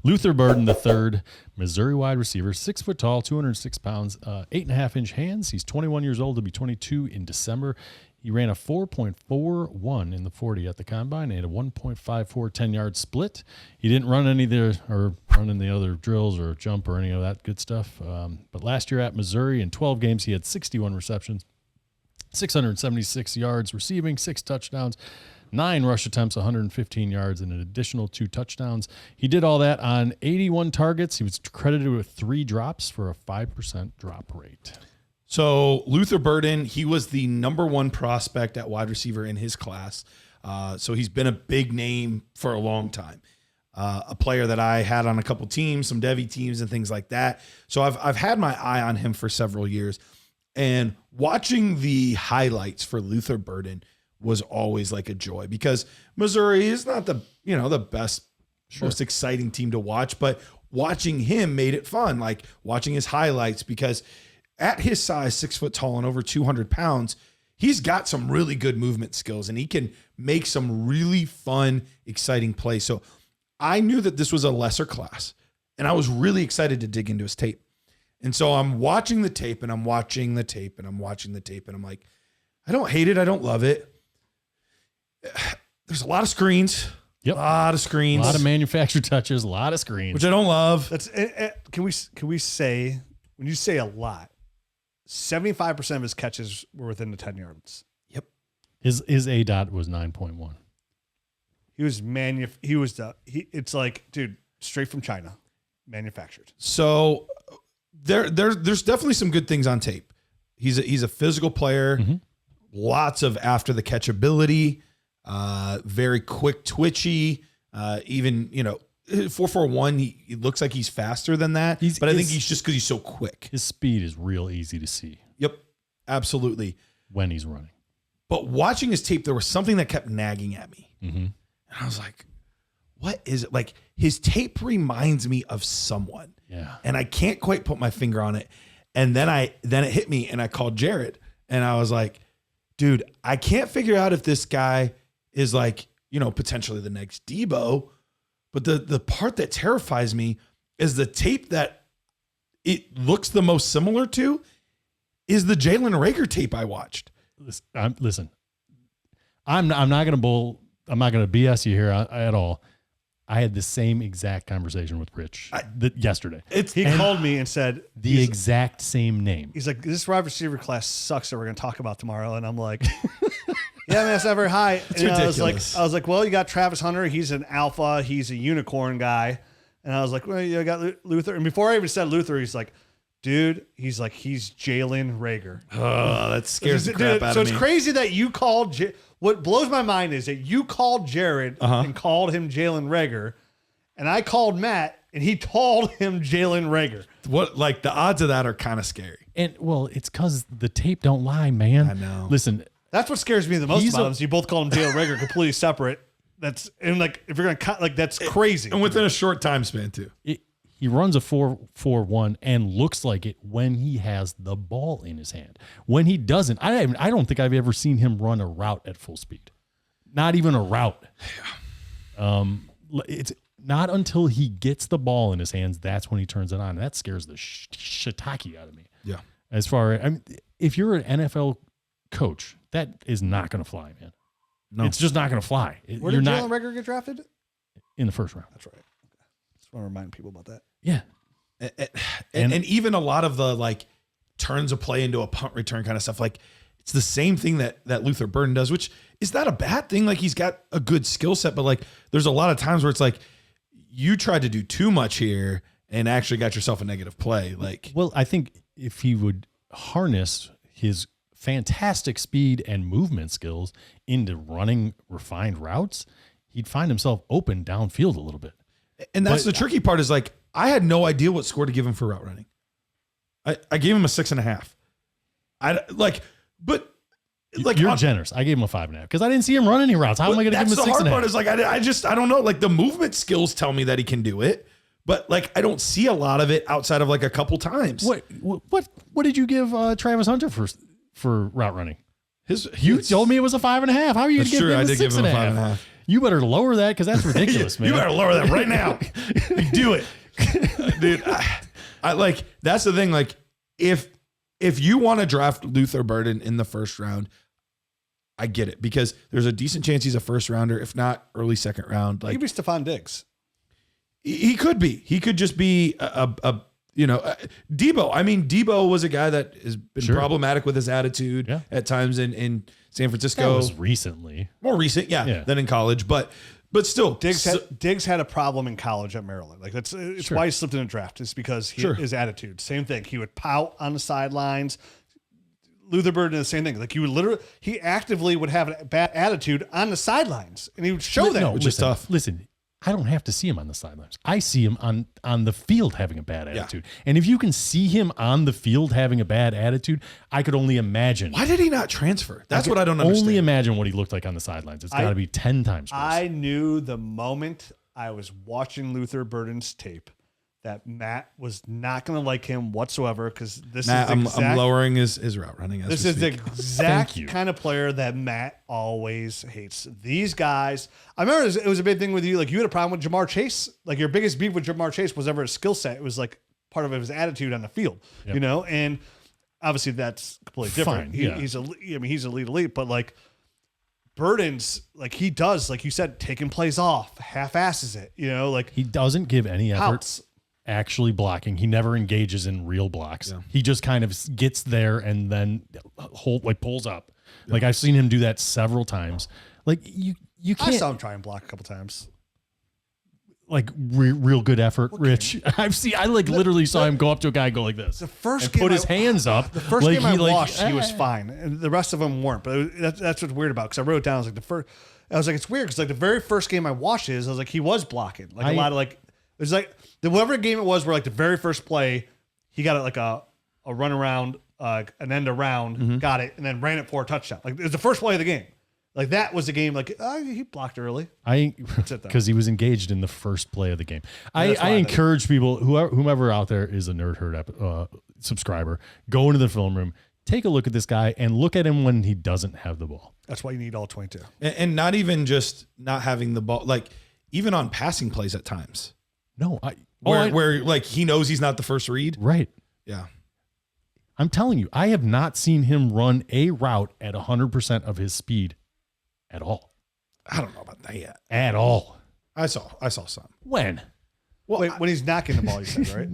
Luther Burden III, Missouri wide receiver, 6 foot tall, 206 pounds, 8.5-inch hands. He's 21 years old. He'll be 22 in December. He ran a 4.41 in the 40 at the combine and a 1.54 10-yard split. He didn't run any there or run in the other drills or jump or any of that good stuff. But last year at Missouri, in 12 games, he had 61 receptions, 676 yards receiving, 6 touchdowns, 9 rush attempts, 115 yards, and an additional 2 touchdowns. He did all that on 81 targets. He was credited with 3 drops for a 5% drop rate. So Luther Burden, he was the #1 prospect at wide receiver in his class. So he's been a big name for a long time. A player that I had on a couple teams, some Devy teams and things like that. So I've had my eye on him for several years. And watching the highlights for Luther Burden was always like a joy, because Missouri is not the best, most exciting team to watch, but watching him made it fun. Like watching his highlights, because at his size, 6 foot tall and over 200 pounds, he's got some really good movement skills and he can make some really fun, exciting plays. So I knew that this was a lesser class and I was really excited to dig into his tape. And so I'm watching the tape and I'm watching the tape and I'm watching the tape and I'm like, I don't hate it. I don't love it. There's a lot of screens. Yep. A lot of screens. A lot of manufactured touches, a lot of screens. Which I don't love. That's can we say, when you say a lot, 75% of his catches were within the 10 yards. Yep. His A dot was 9.1. It's like, dude, straight from China, manufactured. So there's definitely some good things on tape. He's a physical player, lots of after the catch ability, very quick, twitchy, even, 4.41. He looks like he's faster than that, but I think he's just because he's so quick. His speed is real easy to see. Yep, absolutely. When he's running. But watching his tape, there was something that kept nagging at me. Mm-hmm. And I was like, what is it? Like, his tape reminds me of someone. Yeah. And I can't quite put my finger on it. And then it hit me and I called Jared and I was like, dude, I can't figure out if this guy is like, potentially the next Debo. But the part that terrifies me is the tape that it looks the most similar to is the Jaylen Reagor tape I watched. Listen, I'm not going to BS you here at all. I had the same exact conversation with Rich yesterday. He called me and said the exact same name. He's like, this wide receiver class sucks that we're going to talk about tomorrow. And I'm like, yeah, man, that's not very high. It's and ridiculous. I was like, well, you got Travis Hunter. He's an alpha. He's a unicorn guy. And I was like, well, you got Luther. And before I even said Luther, he's like, dude, he's Jaylen Reagor. Oh, that scares the crap out of me. So it's crazy that you called. What blows my mind is that you called Jared and called him Jaylen Reagor, and I called Matt and he called him Jaylen Reagor. What, like, the odds of that are kind of scary. And well, it's because the tape don't lie, man. I know. Listen, that's what scares me the most about him. Is you both call him Jaylen Reagor, completely separate. That's and like if you're gonna cut, like that's crazy. And within a short time span too. He runs a 4.41 and looks like it when he has the ball in his hand. When he doesn't, I don't think I've ever seen him run a route at full speed. Not even a route. It's not until he gets the ball in his hands that's when he turns it on. And that scares the shiitake out of me. Yeah. As far as if you're an NFL coach, that is not going to fly, man. No, it's just not going to fly. Where did Jaylen Reagor get drafted? In the first round. That's right. Just want to remind people about that. Yeah. And even a lot of the like turns a play into a punt return kind of stuff. Like it's the same thing that Luther Burden does, which is not a bad thing. Like he's got a good skill set, but like there's a lot of times where it's like you tried to do too much here and actually got yourself a negative play. Like, well, I think if he would harness his fantastic speed and movement skills into running refined routes, he'd find himself open downfield a little bit. And that's the tricky part is like, I had no idea what score to give him for route running. I gave him a 6.5. You're generous. I gave him a 5.5 because I didn't see him run any routes. How am I going to give him a 6.5? That's the hard part is like, I don't know. Like the movement skills tell me that he can do it, but like, I don't see a lot of it outside of like a couple times. What did you give Travis Hunter for route running? You told me it was a 5.5. How are you going to give him a 6.5? You better lower that because that's ridiculous, man. You better lower that right now. You do it. Dude, I like, that's the thing. Like, if you want to draft Luther Burden in the first round, I get it, because there's a decent chance he's a first rounder, if not early second round. Like, He could be Stephon Diggs. he could be. He could just be a Debo. I mean, Debo was a guy that has been problematic with his attitude at times in San Francisco. That was recently. More recent, than in college. But still, Diggs had a problem in college at Maryland. Like it's why he slipped in a draft. It's because his attitude. Same thing. He would pout on the sidelines. Luther Burden, the same thing. Like he actively would have a bad attitude on the sidelines, and he would show that, which is tough. Listen, I don't have to see him on the sidelines. I see him on the field having a bad attitude. And if you can see him on the field having a bad attitude, I could only imagine. Why did he not transfer? That's what I don't understand. Only imagine what he looked like on the sidelines. It's got to be 10 times worse. I knew the moment I was watching Luther Burden's tape that Matt was not going to like him whatsoever, because I'm lowering his route running. This is the exact kind of player that Matt always hates. These guys, I remember it was a big thing with you. Like, you had a problem with Jamar Chase. Like, your biggest beef with Jamar Chase was ever his skill set. It was like part of his attitude on the field, you know? And obviously that's completely different. Fine, He's elite, but like Burden's, like, he does, like you said, taking plays off, half-asses it, you know? Like, he doesn't give any effort actually blocking. He never engages in real blocks. He just kind of gets there and then pulls up. Like, I've seen him do that several times. Like, you can't. I saw him try and block a couple times. Like, real good effort, Rich. I literally saw him go up to a guy and go like this. The first and game put his hands up. The first game I watched, he was fine, and the rest of them weren't. But that's what's weird about, because I wrote it down. I was like, it's weird, because like the very first game I watched I was like, he was blocking. Like, a lot of like, it was like whatever game it was where like the very first play, he got it like a run around, an end around, got it, and then ran it for a touchdown. Like, it was the first play of the game. Like, that was the game. Like, he blocked early. Because he was engaged in the first play of the game. I encourage people, whomever out there is a Nerd Herd subscriber, go into the film room, take a look at this guy, and look at him when he doesn't have the ball. That's why you need all 22. And not even just not having the ball, like even on passing plays at times. No, where like he knows he's not the first read. Right. Yeah. I'm telling you, I have not seen him run a route at 100% of his speed at all. I don't know about that yet. At all. I saw some. When? Well, wait, when he's knocking the ball, you said, right?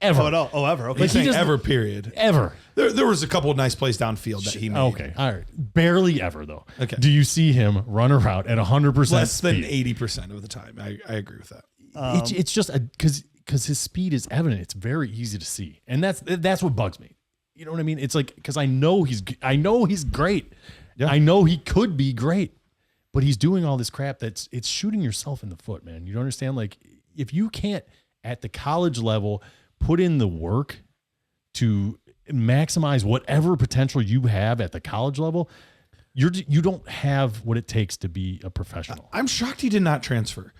Ever. Ever. Okay. He's saying ever, period. Ever. There was a couple of nice plays downfield that he made. Okay. All right. Barely ever, though. Okay. Do you see him run a route at 100% Less than speed? 80% of the time. I agree with that. It's just because his speed is evident. It's very easy to see. And that's what bugs me. You know what I mean? It's like, because I know he's great. Yeah. I know he could be great, but he's doing all this crap it's shooting yourself in the foot, man. You don't understand? Like, if you can't at the college level put in the work to maximize whatever potential you have at the college level, you don't have what it takes to be a professional. I'm shocked he did not transfer.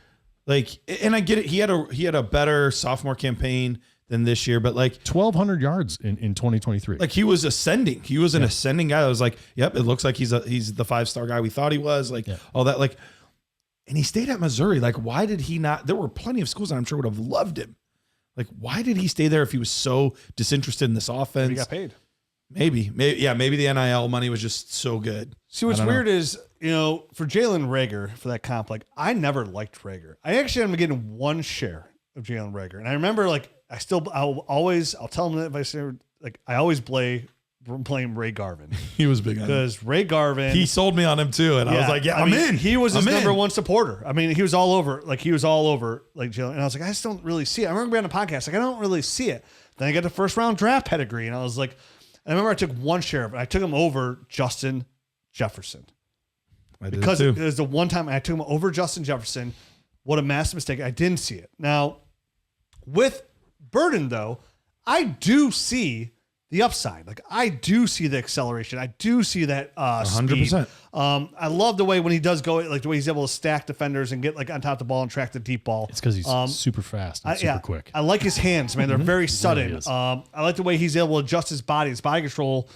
Like, and I get it. He had a better sophomore campaign than this year, but like 1,200 yards in 2023. Like, he was ascending. He was an ascending guy. I was like, yep, it looks like he's the 5-star guy we thought he was. Like, all that. Like, and he stayed at Missouri. Like, why did he not? There were plenty of schools that I'm sure would have loved him. Like, why did he stay there if he was so disinterested in this offense? He got paid. Maybe the NIL money was just so good. See, what's weird is, for Jaylen Reagor, for that comp, like, I never liked Reagor. I actually ended up getting one share of Jaylen Reagor. And I remember, like, I'll tell him that if I say, like, I always playing Ray Garvin. He was big on him. Because Ray Garvin. He sold me on him too. And I was like, I'm in. He was his number one supporter. I mean, he was all over, like, Jaylen. And I was like, I just don't really see it. I remember being on the podcast, like, I don't really see it. Then I got the first round draft pedigree. And I was like, I remember I took one share of it. I took him over Justin Jefferson. Because it was the one time I took him over Justin Jefferson. What a massive mistake. I didn't see it. Now, with Burden, though, I do see the upside. Like, I do see the acceleration. I do see that 100%. Speed. I love the way when he does go, like the way he's able to stack defenders and get like on top of the ball and track the deep ball. It's because he's super fast and super quick. I like his hands, man. They're very sudden. Really I like the way he's able to adjust his body control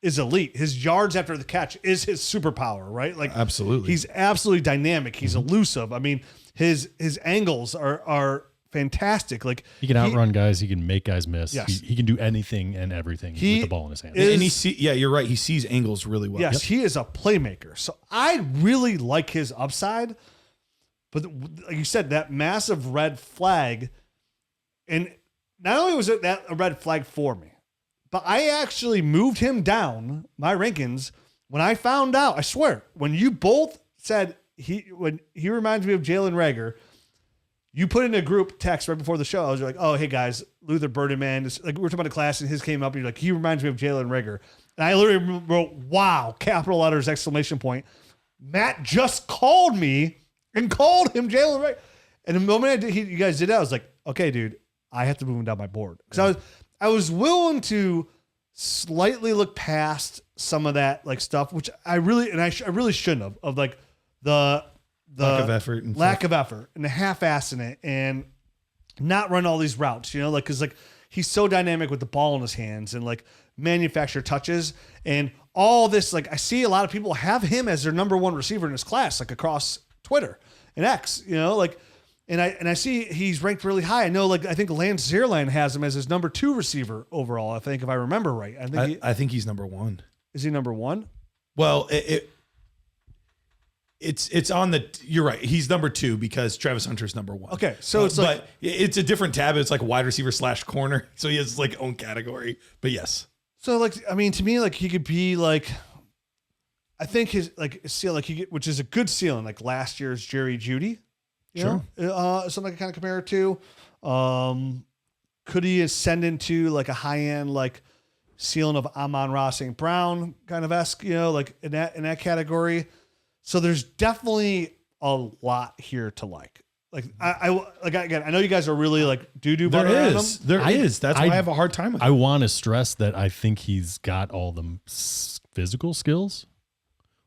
is elite. His yards after the catch is his superpower, right? Like Absolutely. he's absolutely dynamic. He's elusive. I mean, his angles are fantastic. Like He can outrun guys. He can make guys miss. Yes. He can do anything and everything with the ball in his hands. And you're right. He sees angles really well. Yes, he is a playmaker. So I really like his upside. But like you said, that massive red flag, and not only was it that a red flag for me, but I actually moved him down my rankings when I found out. I swear, when you both said when he reminds me of Jaylen Reagor, you put in a group text right before the show. I was like, "Oh, hey guys, Luther Burden, man." Like we were talking about a class, and his came up. And you're like, "He reminds me of Jaylen Reagor," and I literally wrote, "Wow!" capital letters, exclamation point. Matt just called me and called him Jaylen Reagor, and the moment you guys did that, I was like, "Okay, dude, I have to move him down my board," because I was willing to slightly look past some of that like stuff, which I really shouldn't have, of like the lack of effort and the half-ass in it, and not run all these routes, like, cause like he's so dynamic with the ball in his hands and like manufacture touches and all this. Like I see a lot of people have him as their number one receiver in his class, like across Twitter and X, like, and I see he's ranked really high. I know, like, I think Lance Zierlein has him as his number 2 receiver overall. I think, if I remember right, I think he's number 1. Is he number 1? Well, it's on the. You're right. He's number 2 because Travis Hunter's number 1. Okay, so it's like, but it's a different tab. It's like wide receiver / corner. So he has like own category. But yes. So like, I mean, to me, like he could be like, I think his ceiling, like which is a good ceiling, like last year's Jerry Jeudy. Something I can kind of compare it to. Could he ascend into like a high end like ceiling of Amon-Ra St. Brown kind of esque, like in that category. So there's definitely a lot here to like. Like I know you guys are really like doo-doo. There is. That's why I have a hard time with it. I want to stress that I think he's got all the physical skills.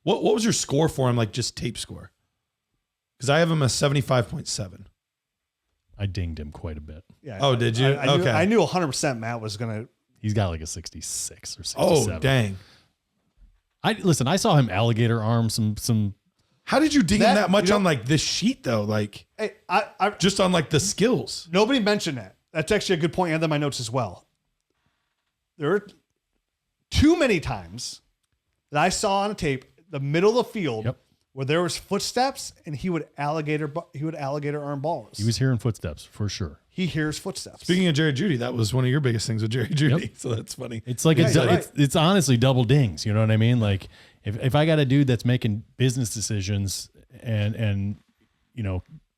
What was your score for him? Like just tape score? Because I have him a 75.7. I dinged him quite a bit. Yeah. Oh, did you? Okay. I knew 100% Matt was gonna. He's got like a 66 or 67. Oh, dang. I saw him alligator arm some. How did you ding him that much on like this sheet though? Like, hey, I just on like the skills. Nobody mentioned that. That's actually a good point. And then my notes as well. There are too many times that I saw on a tape the middle of the field where there was footsteps and he would alligator arm balls. He was hearing footsteps for sure. He hears footsteps. Speaking of Jerry Jeudy, that was one of your biggest things with Jerry Jeudy. So that's funny. It's like it's honestly double dings. You know what I mean? Like if I got a dude that's making business decisions and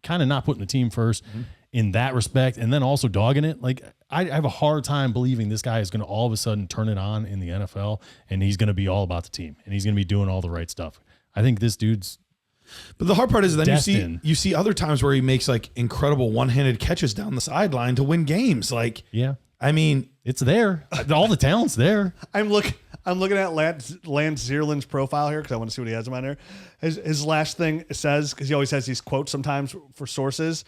kind of not putting the team first in that respect, and then also dogging it, like I have a hard time believing this guy is going to all of a sudden turn it on in the NFL and he's going to be all about the team and he's going to be doing all the right stuff. I think this dude's. But the hard part is then destined. you see other times where he makes like incredible one-handed catches down the sideline to win games. Like, yeah, I mean, it's there. All the talent's there. I'm looking at Lance Zierlein's profile here because I want to see what he has on there. His last thing it says, because he always has these quotes sometimes for sources.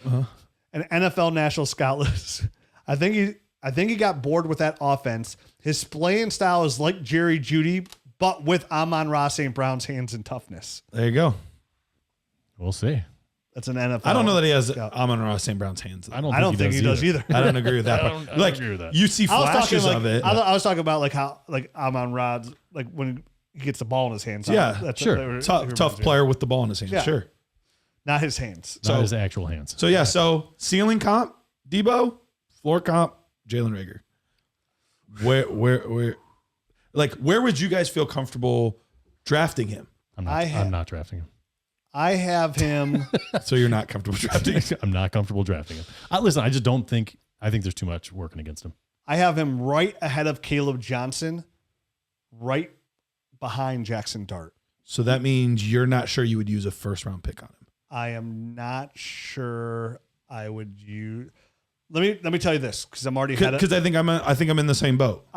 An NFL national scout list. I think he got bored with that offense. His playing style is like Jerry Jeudy, but with Amon-Ra St. Brown's hands and toughness. There you go. We'll see. That's an NFL. I don't know that he has Amon-Ra St. Brown's hands. I don't think he does either. I don't agree with that. I don't agree with that. You see flashes of it. I was talking about like how like Amon-Ra, like when he gets the ball in his hands. Yeah, that's sure. Tough player with the ball in his hands. Yeah. Sure. Not his hands. Not his actual hands. So yeah. So ceiling comp, Debo. Floor comp, Jaylen Reagor. Where would you guys feel comfortable drafting him? I'm not drafting him. I have him. So you're not comfortable drafting him? I'm not comfortable drafting him. Listen, I just don't think. I think there's too much working against him. I have him right ahead of Caleb Johnson, right behind Jackson Dart. So that means you're not sure you would use a first round pick on him. I am not sure I would use. Let me tell you this because I'm already ahead. Because I think I'm in the same boat.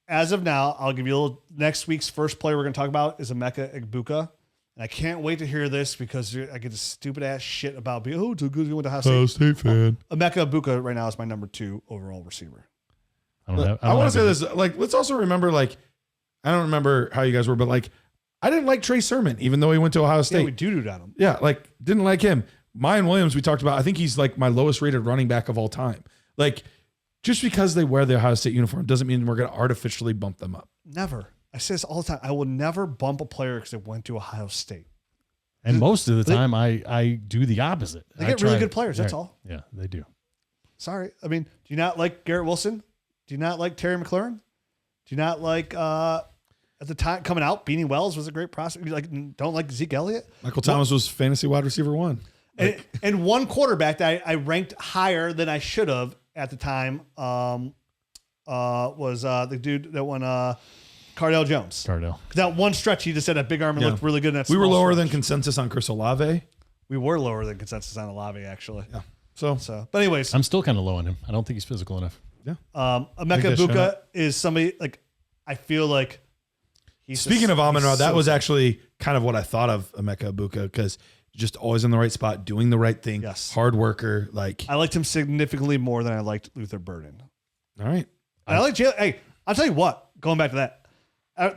As of now, I'll give you a little. Next week's first player we're going to talk about is Emeka Egbuka. And I can't wait to hear this because I get this stupid ass shit about being, oh, too good. You went to Ohio State fan. Emeka Egbuka right now is my number 2 overall receiver. I want to say this. Like, let's also remember, like, I don't remember how you guys were, but like, I didn't like Trey Sermon, even though he went to Ohio State. Yeah, we doo-dooed on him. Yeah, like didn't like him. Mayan Williams, we talked about. I think he's like my lowest rated running back of all time. Like, just because they wear the Ohio State uniform doesn't mean we're going to artificially bump them up. Never. I say this all the time. I will never bump a player because they went to Ohio State. And most of the time, I do the opposite. They get really good players. That's all. Yeah, they do. Sorry. I mean, do you not like Garrett Wilson? Do you not like Terry McLaurin? Do you not like at the time coming out, Beanie Wells was a great prospect. You don't like Zeke Elliott? Michael Thomas was fantasy wide receiver 1. And one quarterback that I ranked higher than I should have at the time was the dude that won Cardell Jones. Cardell. That one stretch, he just had a big arm and looked really good in that We were small lower stretch. than consensus on Chris Olave. We were lower than consensus on Olave, actually. Yeah. So, but anyways, I'm still kind of low on him. I don't think he's physical enough. Yeah. Emeka Buka is somebody like I feel like he's Speaking of Amon-Ra, that was actually kind of what I thought of Emeka Buka because just always in the right spot, doing the right thing. Yes. Hard worker. Like, I liked him significantly more than I liked Luther Burden. all right. I like Jaylen. Hey, I'll tell you what. Going back to that,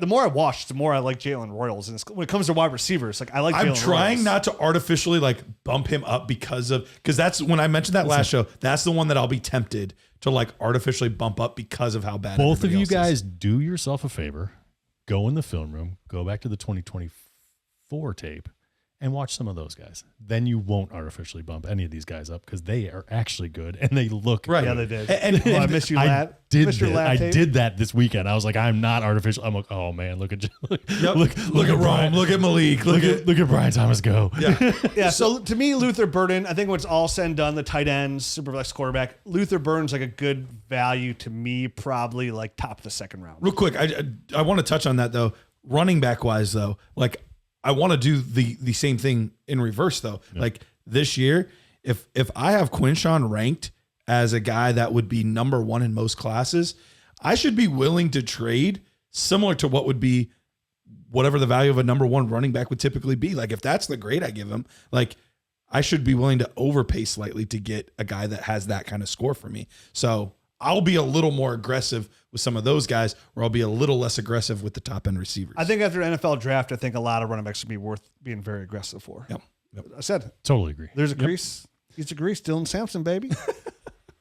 the more I watched, the more I like Jaylen Royals. And when it comes to wide receivers, like I like. I'm Jaylen trying Royals. not to artificially like bump him up because that's when I mentioned that last show. That's the one that I'll be tempted to like artificially bump up because of how bad. Both of everybody you else guys is. do yourself a favor. Go in the film room. Go back to the 2024 tape. And watch some of those guys. Then you won't artificially bump any of these guys up because they are actually good and they look Right. Yeah, good. they did. And I miss you, lad. Miss your lad I tape. did that this weekend. I was like, I'm not artificial. I'm like, oh man, look at Yep. look Look at Brian, Rome. Look at Malik. look at Brian Thomas go. Yeah. Yeah, so to me, Luther Burden, I think when it's all said and done, the tight ends, superflex quarterback, Luther Burden's like a good value to me, probably like top of the second round. Real quick, I want to touch on that though. Running back wise though, like I want to do the same thing in reverse though. Yeah. Like this year, if I have Quinshawn ranked as a guy that would be number 1 in most classes, I should be willing to trade similar to what would be whatever the value of a number 1 running back would typically be. Like if that's the grade I give him, like I should be willing to overpay slightly to get a guy that has that kind of score for me. So I'll be a little more aggressive with some of those guys, or I'll be a little less aggressive with the top end receivers. I think after NFL draft, I think a lot of running backs would be worth being very aggressive for. Yep. I said, Totally agree. there's a crease. He's a grease. Dylan Sampson, baby.